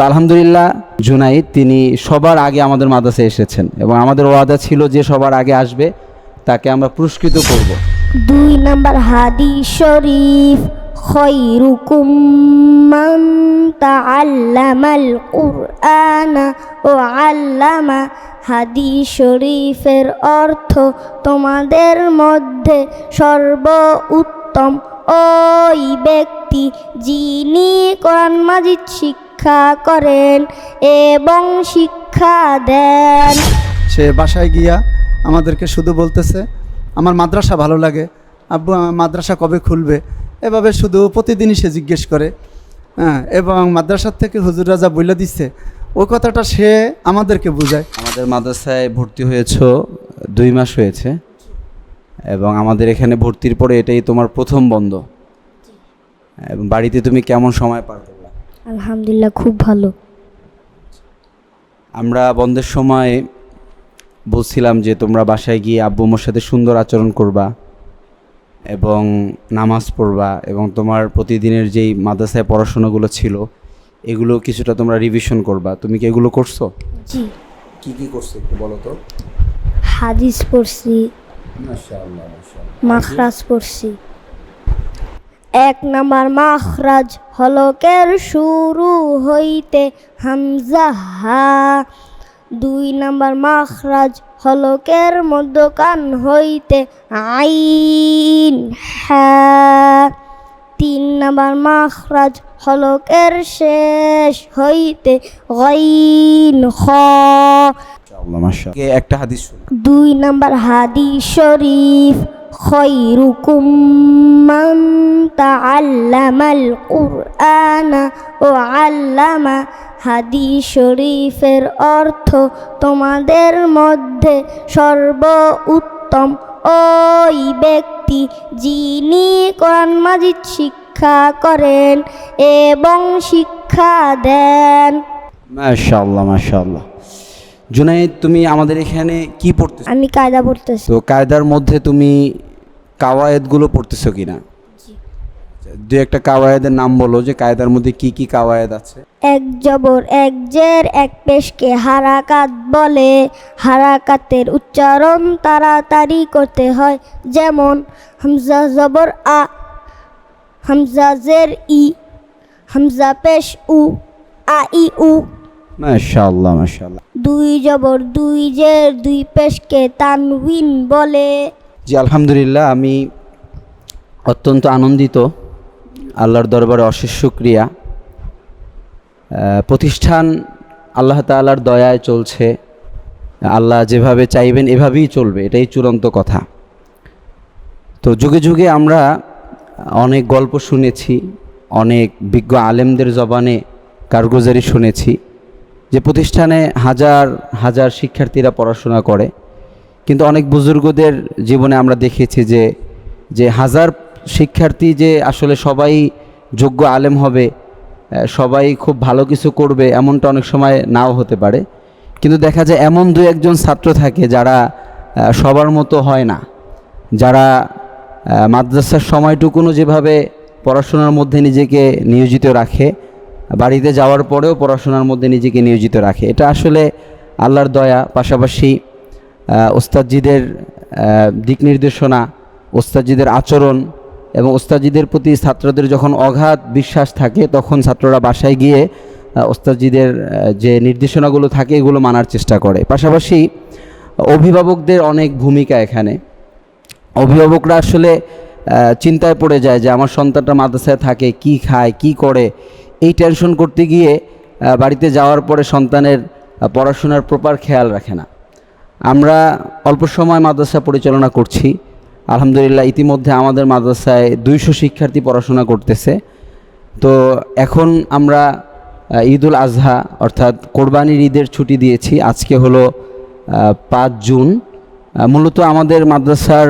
আলহামদুলিল্লাহ জুনাইদ তিনি সবার আগে আমাদের মাদ্রাসায় এসেছেন এবং আমাদের ওয়াদা ছিল যে সবার আগে আসবে তাকে আমরা পুরস্কৃত করব। 2 নাম্বার হাদিস শরীফ, খৈরুকুম মান তাআল্লামাল কুরআনা ও আল্লামা। হাদিস শরীফের অর্থ তোমাদের মধ্যে সর্বোত্তম ওই ব্যক্তি যিনি কোরআন মাজিদ শিক্ষা করেন এবং শিক্ষা দেন। সে বাসায় গিয়া আমাদেরকে শুধু বলতেছে আমার মাদ্রাসা ভালো লাগে, আব্বু আমার মাদ্রাসা কবে খুলবে, এভাবে শুধু প্রতিদিনই সে জিজ্ঞেস করে। এবং মাদ্রাসার থেকে হুজুর রাজা বইলা দিচ্ছে ওই কথাটা সে আমাদেরকে বোঝায়। আমাদের মাদ্রাসায় ভর্তি হয়েছ 2 মাস হয়েছে এবং আমাদের এখানে ভর্তির পরে এটাই তোমার প্রথম বন্ধ। এবং বাড়িতে তুমি কেমন সময় পার করলা? আলহামদুলিল্লাহ, খুব ভালো। আমরা বন্ধের সময় বলছিলাম যে তোমরা বাসায় গিয়ে আব্বু আম্মুর সাথে সুন্দর আচরণ করবা এবং নামাজ পড়বা এবং তোমার প্রতিদিনের যেই মাদ্রাসায় পড়াশোনাগুলো ছিল এগুলো কিছুটা তোমরা রিভিশন করবা। তুমি কি এগুলো করছো? জি। কি করছো একটু বলো তো। হাদিস পড়ছি, মাশাআল্লাহ মাশাআল্লাহ। মাখরাজ পড়ছি। 1 নাম্বার মাখরাজ হলকের শুরু হইতে হামজা হা। 2 নাম্বার মাখরাজ হলকের মধ্যকান হইতে আইন হা। 3 নাম্বার মাখরাজ হলকের শেষ হইতে গাইন খ। মাশাআল্লাহ মাশাআল্লাহ। একটা হাদিস শুনো। 2 নাম্বার হাদিস শরীফ, খৈরুকুম মান তাআল্লামাল কুরআনা ও আল্লামা। হাদিস শরীফের অর্থ তোমাদের মধ্যে সর্বোত্তম ওই ব্যক্তি যিনি কোরআন মাজিদ শিক্ষা করেন এবং শিক্ষা দেন। মাশাআল্লাহ মাশাআল্লাহ। জুনাইদ তুমি আমাদের এখানে কি পড়তেছো? আমি কায়দা পড়তেছি। তো কায়দার মধ্যে তুমি কাওয়ায়েদগুলো পড়তেছো কিনা? দু একটা কাওয়ায়েদের নাম বলো যে কায়দার মধ্যে কি কি কাওয়ায়েদ আছে। 1 জবর 1 জের 1 পেশকে হারাকাত বলে। হারাকাতের উচ্চারণ তাড়াতাড়ি করতে হয়, যেমন হামজা জবর আ, হামজা জের ই, হামজা পেশ উ, আ ই উ। মাশাআল্লাহ মাশাআল্লাহ। 2 জবর 2 জের 2 পেশকে তানউইন বলে। জি আলহামদুলিল্লাহ, আমি অত্যন্ত আনন্দিত, আল্লাহর দরবারে অশেষ শুকরিয়া। প্রতিষ্ঠান আল্লাহ তাআলার দয়ায় চলছে, আল্লাহ যেভাবে চাইবেন এভাবেই চলবে, এটাই চূড়ান্ত কথা। তো যুগে যুগে আমরা অনেক গল্প শুনেছি, অনেক বিজ্ঞ আলেমদের জবানে কারগুজারি শুনেছি যে প্রতিষ্ঠানে হাজার হাজার শিক্ষার্থীরা পড়াশোনা করে, কিন্তু অনেক বুজুর্গদের জীবনে আমরা দেখেছি যে হাজার শিক্ষার্থী যে আসলে সবাই যোগ্য আলেম হবে, সবাই খুব ভালো কিছু করবে এমনটা অনেক সময় নাও হতে পারে। কিন্তু দেখা যায় এমন 2-1 ছাত্র থাকে যারা সবার মতো হয় না, যারা মাদ্রাসার সময়টুকুনও যেভাবে পড়াশোনার মধ্যে নিজেকে নিয়োজিত রাখে, বাড়িতে যাওয়ার পরেও পড়াশোনার মধ্যে নিজেকে নিয়োজিত রাখে। এটা আসলে আল্লাহর দয়া। পাশাপাশি ওস্তাদজিদের দিক নির্দেশনা, ওস্তাদজিদের আচরণ এবং ওস্তাদজিদের প্রতি ছাত্রদের যখন অগাধ বিশ্বাস থাকে তখন ছাত্ররা বাসায় গিয়ে ওস্তাদজিদের যে নির্দেশনাগুলো থাকে এগুলো মানার চেষ্টা করে। পাশাপাশি অভিভাবকদের অনেক ভূমিকা এখানে। অভিভাবকরা আসলে চিন্তায় পড়ে যায় যে আমার সন্তানটা মাদ্রাসায় থাকে, কি খায়, কি করে, এই টেনশন করতে গিয়ে বাড়িতে যাওয়ার পরে সন্তানের পড়াশোনার প্রপার খেয়াল রাখে না। আমরা অল্প সময় মাদ্রাসা পরিচালনা করছি, আলহামদুলিল্লাহ ইতিমধ্যে আমাদের মাদ্রাসায় 200 শিক্ষার্থী পড়াশোনা করতেছে। তো এখন আমরা ঈদুল আজহা অর্থাৎ কোরবানির ঈদের ছুটি দিয়েছি, আজকে হলো 5 জুন। মূলত আমাদের মাদ্রাসার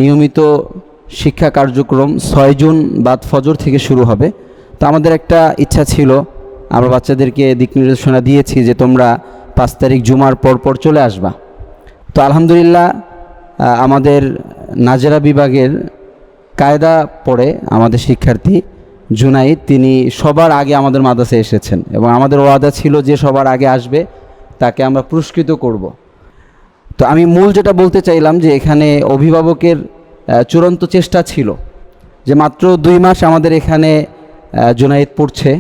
নিয়মিত শিক্ষা কার্যক্রম 6 জুন বাদ ফজর থেকে শুরু হবে। তো আমাদের একটা ইচ্ছা ছিল, আমরা বাচ্চাদেরকে দিক নির্দেশনা দিয়েছি যে তোমরা 5 তারিখ জুমার পর চলে আসবা। তো আলহামদুলিল্লাহ আমাদের নাজেরা বিভাগের কায়দা পড়ে আমাদের শিক্ষার্থী জুনাইদ, তিনি সবার আগে আমাদের মাদ্রাসায় এসেছেন এবং আমাদের ওয়াদা ছিল যে সবার আগে আসবে তাকে আমরা পুরস্কৃত করব। তো আমি মূল যেটা বলতে চাইলাম যে এখানে অভিভাবকের চূড়ান্ত চেষ্টা ছিল যে মাত্র 2 মাস আমাদের এখানে জুনাইদ পড়ছে,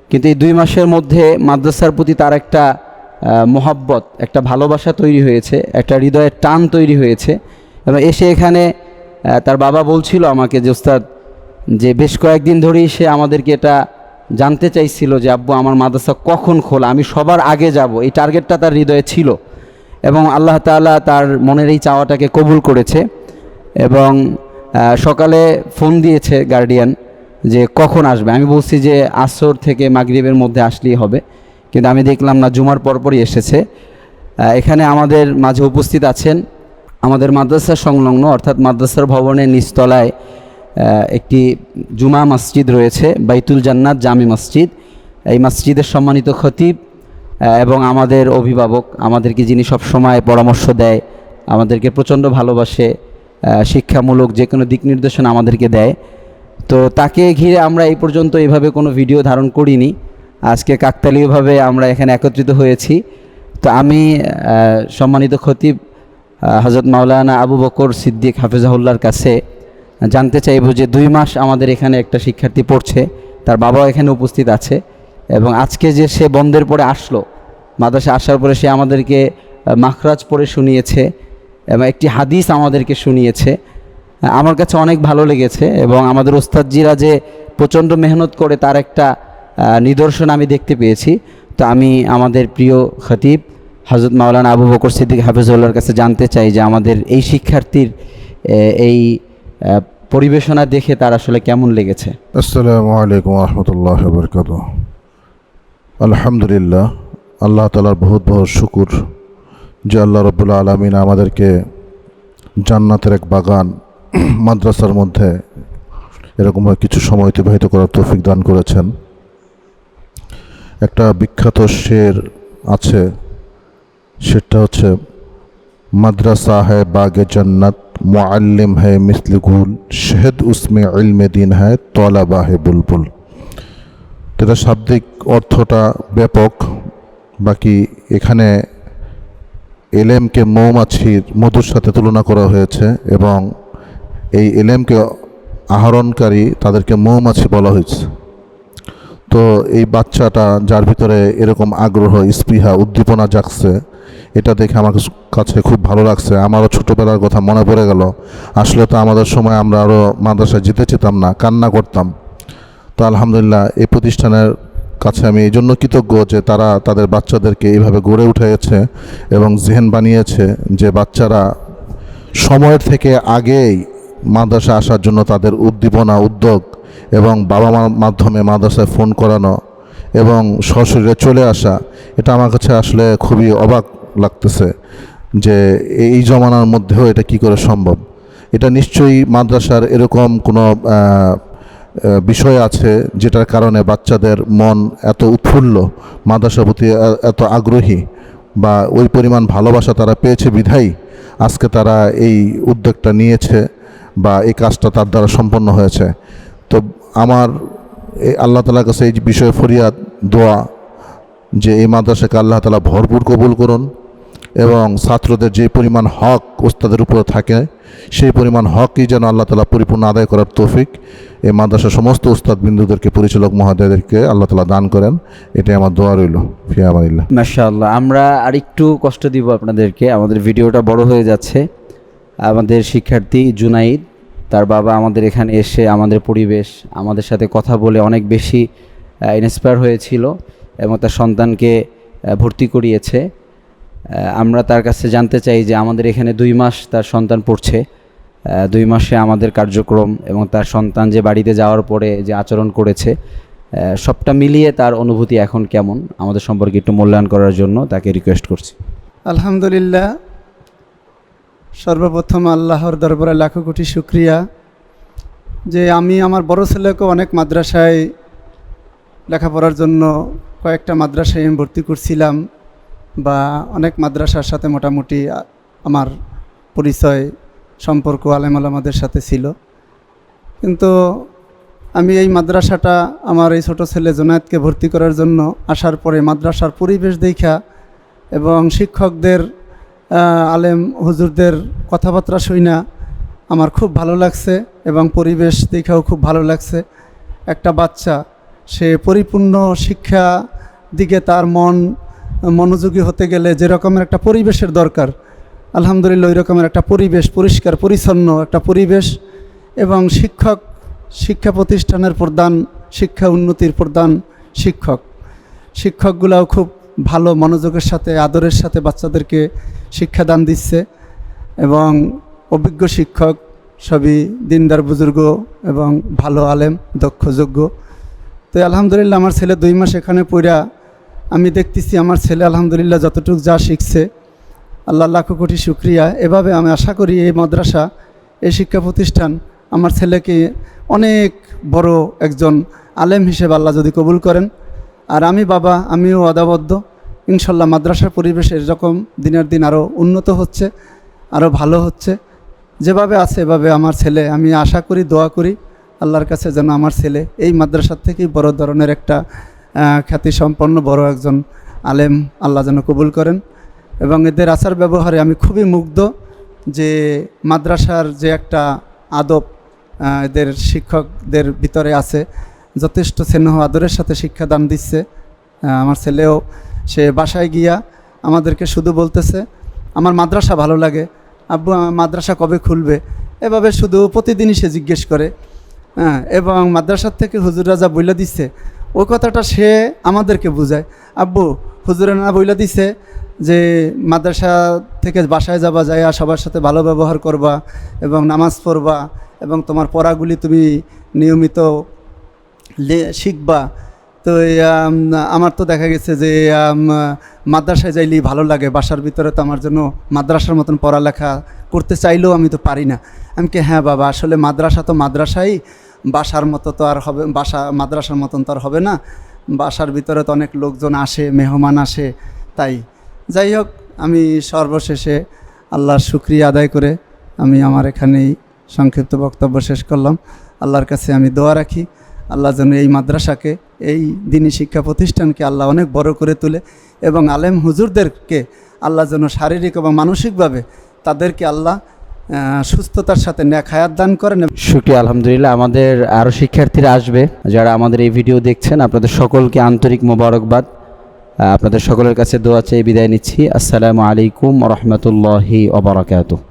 কিন্তু এই 2 মাসের মধ্যে মাদ্রাসার প্রতি তার একটা মহব্বত, একটা ভালোবাসা তৈরি হয়েছে, একটা হৃদয়ের টান তৈরি হয়েছে। এবং এসে এখানে তার বাবা বলছিল আমাকে যে ওস্তাদ, যে বেশ কয়েকদিন ধরেই সে আমাদেরকে এটা জানতে চাইছিল যে আব্বু আমার মাদ্রাসা কখন খোলা, আমি সবার আগে যাব, এই টার্গেটটা তার হৃদয়ে ছিল। এবং আল্লাহ তাআলা তার মনের এই চাওয়াটাকে কবুল করেছে। এবং সকালে ফোন দিয়েছে গার্ডিয়ান যে কখন আসবে। আমি বলছি যে আসর থেকে মাগরিবের মধ্যে আসলেই হবে, কিন্তু আমি দেখলাম না, জুমার পরপরই এসেছে। এখানে আমাদের মাঝে উপস্থিত আছেন আমাদের মাদ্রাসা সংলগ্ন অর্থাৎ মাদ্রাসার ভবনের নিচতলায় একটি জুমা মসজিদ রয়েছে, বাইতুল জান্নাত জামি মসজিদ। এই মসজিদের সম্মানিত খতিব এবং আমাদের অভিভাবক, আমাদেরকে যিনি সব সময় পরামর্শ দেয়, আমাদেরকে প্রচণ্ড ভালোবাসে, শিক্ষামূলক যে কোনো দিক নির্দেশনা আমাদেরকে দেয়। তো তাকে ঘিরে আমরা এই পর্যন্ত এইভাবে কোনো ভিডিও ধারণ করিনি। আজকে কাকতালীয়ভাবে আমরা এখানে একত্রিত হয়েছি। তো আমি সম্মানিত খতিব হযরত মাওলানা আবু বকর সিদ্দিক হাফেজাহুল্লাহর কাছে জানতে চাইব যে 2 মাস আমাদের এখানে একটা শিক্ষার্থী পড়ছে, তার বাবাও এখানে উপস্থিত আছে, এবং আজকে যে সে বন্ধের পরে আসলো, মাদ্রাসা আসার পরে সে আমাদেরকে মাখরাজ পড়ে শুনিয়েছে এবং একটি হাদিস আমাদেরকে শুনিয়েছে। আমার কাছে অনেক ভালো লেগেছে এবং আমাদের ওস্তাদজিরা যে প্রচণ্ড মেহনত করে তার একটা নিদর্শন আমি দেখতে পেয়েছি। তো আমি আমাদের প্রিয় খতিব হযরত মাওলানা আবু বকর সিদ্দিক হাফেজুল্লাহর কাছে জানতে চাই যে আমাদের এই শিক্ষার্থীর এই পরিবেশনা দেখে তার আসলে কেমন লেগেছে। আসসালামু আলাইকুম ওয়া রাহমাতুল্লাহি ওয়া বারাকাতুহু। আলহামদুলিল্লাহ, আল্লাহ তাআলার বহুত বহুত শুকর যে আল্লাহ রাব্বুল আলামিন আমাদেরকে জান্নাতের এক বাগান মাদ্রাসার মধ্যে এরকম কিছু সময় অতিবাহিত করার তৌফিক দান করেছেন। একটা বিখ্যাত শের আছে, সেটা হচ্ছে মাদ্রাসা হ্যায় বাগে জান্নাত, মুআল্লিম হ্যায় মিসলে গুল, শহদ উসমে ইলমে দিন হ্যায়, তলাবা হ্যায় বুলবুল। এটা শাব্দিক অর্থটা ব্যাপক, বাকি এখানে এলেমকে মৌমাছির মধুর সাথে তুলনা করা হয়েছে এবং এই এলেমকে আহরণকারী তাদেরকে মৌমাছি বলা হয়েছে। তো এই বাচ্চাটা যার ভিতরে এরকম আগ্রহ, স্পৃহা, উদ্দীপনা জাগছে, এটা দেখে আমার কাছে খুব ভালো লাগছে। আমারও ছোটোবেলার কথা মনে পড়ে গেল। আসলে তো আমাদের সময় আমরা আরও মাদ্রাসায় যেতে চেতাম না, কান্না করতাম। তো আলহামদুলিল্লাহ এই প্রতিষ্ঠানের কাছে আমি এই জন্য কৃতজ্ঞ যে তারা তাদের বাচ্চাদেরকে এইভাবে গড়ে উঠেছে এবং জেহেন বানিয়েছে যে বাচ্চারা সময়ের থেকে আগেই মাদ্রাসা আসার জন্য তাদের উদ্দীপনা, উদ্যোগ এবং বাবা মার মাধ্যমে মাদ্রাসায় ফোন করানো এবং সশরীরে চলে আসা, এটা আমার কাছে আসলে খুবই অবাক লাগতেছে যে এই জমানার মধ্যেও এটা কি করে সম্ভব। এটা নিশ্চয়ই মাদ্রাসার এরকম কোনো বিষয় আছে যেটার কারণে বাচ্চাদের মন এত উৎফুল্ল, মাদ্রাসার প্রতি এত আগ্রহী বা ওই পরিমাণ ভালোবাসা তারা পেয়েছে বিধায়ী আজকে তারা এই উদ্যোগটা নিয়েছে বা এই কাজটা তার দ্বারা সম্পন্ন হয়েছে। তো আমার এই আল্লাহ তাআলার কাছে এই বিষয়ে ফরিয়াদ, দোয়া যে এই মাদ্রাসাকে আল্লাহ তাআলা ভরপুর কবুল করুন এবং ছাত্রদের যে পরিমাণ হক ওস্তাদের উপরে থাকে সেই পরিমাণ হকই যেন আল্লাহ তাআলা পরিপূর্ণ আদায় করার তৌফিক এই মাদ্রাসার সমস্ত উস্তাদ বিন্দুদেরকে, পরিচালক মহোদয়দেরকে আল্লাহ তাআলা দান করেন। এটাই আমার দোয়া রইল। ফি আমানিল্লাহ। মাশাআল্লাহ। আমরা আরেকটু কষ্ট দিব আপনাদেরকে, আমাদের ভিডিওটা বড় হয়ে যাচ্ছে। আমাদের শিক্ষার্থী জুনাইদ, তার বাবা আমাদের এখানে এসে আমাদের পরিবেশ, আমাদের সাথে কথা বলে অনেক বেশি ইন্সপায়ার হয়েছিল এবং তার সন্তানকে ভর্তি করিয়েছে। আমরা তার কাছে জানতে চাই যে আমাদের এখানে 2 মাস তার সন্তান পড়ছে, 2 মাসে আমাদের কার্যক্রম এবং তার সন্তান যে বাড়িতে যাওয়ার পরে যে আচরণ করেছে, সবটা মিলিয়ে তার অনুভূতি এখন কেমন, আমাদের সম্পর্কে একটু মূল্যায়ন করার জন্য তাকে রিকোয়েস্ট করছি। আলহামদুলিল্লাহ, সর্বপ্রথম আল্লাহর দরবারে লাখো কোটি শুকরিয়া যে আমি আমার বড় ছেলেকে অনেক মাদ্রাসায় লেখাপড়ার জন্য কয়েকটা মাদ্রাসায় আমি ভর্তি করছিলাম বা অনেক মাদ্রাসার সাথে মোটামুটি আমার পরিচয়, সম্পর্ক আলেম ওলামাদের সাথে ছিল। কিন্তু আমি এই মাদ্রাসাটা আমার এই ছোট ছেলে জুনায়েদকে ভর্তি করার জন্য আসার পরে মাদ্রাসার পরিবেশ দেখা এবং শিক্ষকদের আলেম হুজুরদের কথাবার্তা শুইনা আমার খুব ভালো লাগছে এবং পরিবেশ দেখাও খুব ভালো লাগছে। একটা বাচ্চা সে পরিপূর্ণ শিক্ষা দিকে তার মনোযোগী হতে গেলে যে রকমের একটা পরিবেশের দরকার, আলহামদুলিল্লাহ ওই রকমের একটা পরিবেশ, পরিষ্কার পরিচ্ছন্ন একটা পরিবেশ এবং শিক্ষা প্রতিষ্ঠানের প্রধান, শিক্ষা উন্নতির প্রধান শিক্ষকগুলাও খুব ভালো মনোযোগের সাথে আদরের সাথে বাচ্চাদেরকে শিক্ষাদান দিচ্ছে এবং অভিজ্ঞ শিক্ষক সবই দিনদার বুজুর্গ এবং ভালো আলেম, দক্ষ যোগ্য। তো আলহামদুলিল্লাহ আমার ছেলে 2 মাস এখানে পড়া আমি দেখতেছি আমার ছেলে আলহামদুলিল্লাহ যতটুকু যা শিখছে, আল্লাহ লাখো কোটি শুকরিয়া। এভাবে আমি আশা করি এই মাদ্রাসা, এই শিক্ষা প্রতিষ্ঠান আমার ছেলেকে অনেক বড় একজন আলেম হিসেবে আল্লাহ যদি কবুল করেন। আর আমিও অদাবদ্ধ, ইনশাল্লাহ মাদ্রাসার পরিবেশ এরকম দিনের দিন আরও উন্নত হচ্ছে, আরও ভালো হচ্ছে। যেভাবে আছে এভাবে আমার ছেলে, আমি আশা করি, দোয়া করি আল্লাহর কাছে যেন আমার ছেলে এই মাদ্রাসার থেকেই বড় ধরনের একটা খ্যাতিসম্পন্ন বড় একজন আলেম আল্লাহ যেন কবুল করেন। এবং এদের আচার ব্যবহারে আমি খুবই মুগ্ধ যে মাদ্রাসার যে একটা আদব এদের শিক্ষকদের ভিতরে আছে, যথেষ্ট স্নেহ আদরের সাথে শিক্ষাদান দিচ্ছে। আমার ছেলেও সে বাসায় গিয়া আমাদেরকে শুধু বলতেছে আমার মাদ্রাসা ভালো লাগে, আব্বু আমার মাদ্রাসা কবে খুলবে, এভাবে শুধু প্রতিদিনই সে জিজ্ঞেস করে। এবং মাদ্রাসার থেকে হুজুররা যা বইলা দিচ্ছে ওই কথাটা সে আমাদেরকে বুঝায়, আব্বু হুজুরে না বইলা দিছে যে মাদ্রাসা থেকে বাসায় যাবা, যায় সবার সাথে ভালো ব্যবহার করবা এবং নামাজ পড়বা এবং তোমার পড়াগুলি তুমি নিয়মিত শিখবা। তো আমার তো দেখা গেছে যে মাদ্রাসায় যাইলেই ভালো লাগে, বাসার ভিতরে তো আমার জন্য মাদ্রাসার মতন পড়ালেখা করতে চাইলেও আমি তো পারি না। আমি কি হ্যাঁ বাবা, আসলে মাদ্রাসা তো মাদ্রাসাই, বাসার মতো তো আর হবে, মাদ্রাসার মতন তো আর হবে না, বাসার ভিতরে তো অনেক লোকজন আসে, মেহমান আসে। তাই যাই হোক, আমি সর্বশেষে আল্লাহর শুকরিয়া আদায় করে আমি আমার এখানেই সংক্ষিপ্ত বক্তব্য শেষ করলাম। আল্লাহর কাছে আমি দোয়া রাখি আল্লাহ যেন এই মাদ্রাসাকে, এই দ্বীনি শিক্ষা প্রতিষ্ঠানকে আল্লাহ অনেক বড় করে তোলে এবং আলেম হুজুরদেরকে আল্লাহ যেন শারীরিক এবং মানসিকভাবে তাদেরকে আল্লাহ সুস্থতার সাথে নেক হায়াত দান করেন। শুকরিয়া, আলহামদুলিল্লাহ। আমাদের আরও শিক্ষার্থীরা আসবে যারা আমাদের এই ভিডিও দেখছেন, আপনাদের সকলকে আন্তরিক মোবারকবাদ। আপনাদের সকলের কাছে দোয়া চেয়ে বিদায় নিচ্ছি। আসসালামু আলাইকুম ওয়া রাহমাতুল্লাহি ওয়া বারাকাতুহু।